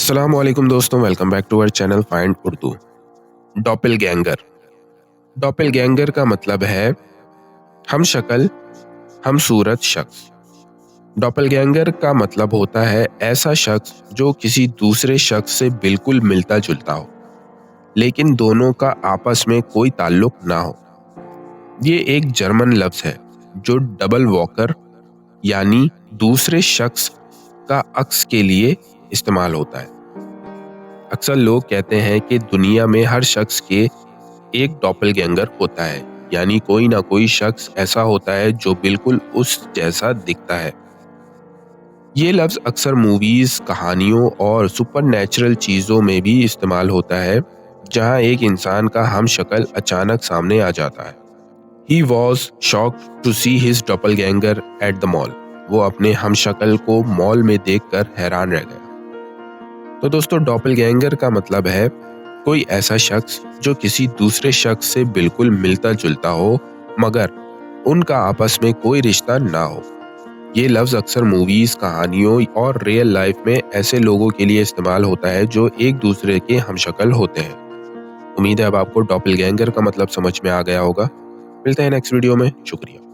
السلام علیکم دوستوں، ویلکم بیک ٹو اور چینل فائنڈ اردو۔ ڈوپل گینگر۔ ڈوپل گینگر کا مطلب ہے ہم شکل ہم صورت شخص۔ ڈوپل گینگر کا مطلب ہوتا ہے ایسا شخص جو کسی دوسرے شخص سے بالکل ملتا جلتا ہو لیکن دونوں کا آپس میں کوئی تعلق نہ ہو۔ یہ ایک جرمن لفظ ہے جو ڈبل واکر یعنی دوسرے شخص کا عکس کے لیے استعمال ہوتا ہے۔ اکثر لوگ کہتے ہیں کہ دنیا میں ہر شخص کے ایک ڈوپل گینگر ہوتا ہے، یعنی کوئی نہ کوئی شخص ایسا ہوتا ہے جو بالکل اس جیسا دکھتا ہے۔ یہ لفظ اکثر موویز، کہانیوں اور سپر نیچرل چیزوں میں بھی استعمال ہوتا ہے جہاں ایک انسان کا ہم شکل اچانک سامنے آ جاتا ہے۔ He was shocked to see his doppelganger at the mall۔ وہ اپنے ہم شکل کو مال میں دیکھ کر حیران رہ گیا۔ تو دوستو، ڈوپل گینگر کا مطلب ہے کوئی ایسا شخص جو کسی دوسرے شخص سے بالکل ملتا جلتا ہو مگر ان کا آپس میں کوئی رشتہ نہ ہو۔ یہ لفظ اکثر موویز، کہانیوں اور ریئل لائف میں ایسے لوگوں کے لیے استعمال ہوتا ہے جو ایک دوسرے کے ہم شکل ہوتے ہیں۔ امید ہے اب آپ کو ڈوپل گینگر کا مطلب سمجھ میں آ گیا ہوگا۔ ملتے ہیں نیکسٹ ویڈیو میں، شکریہ۔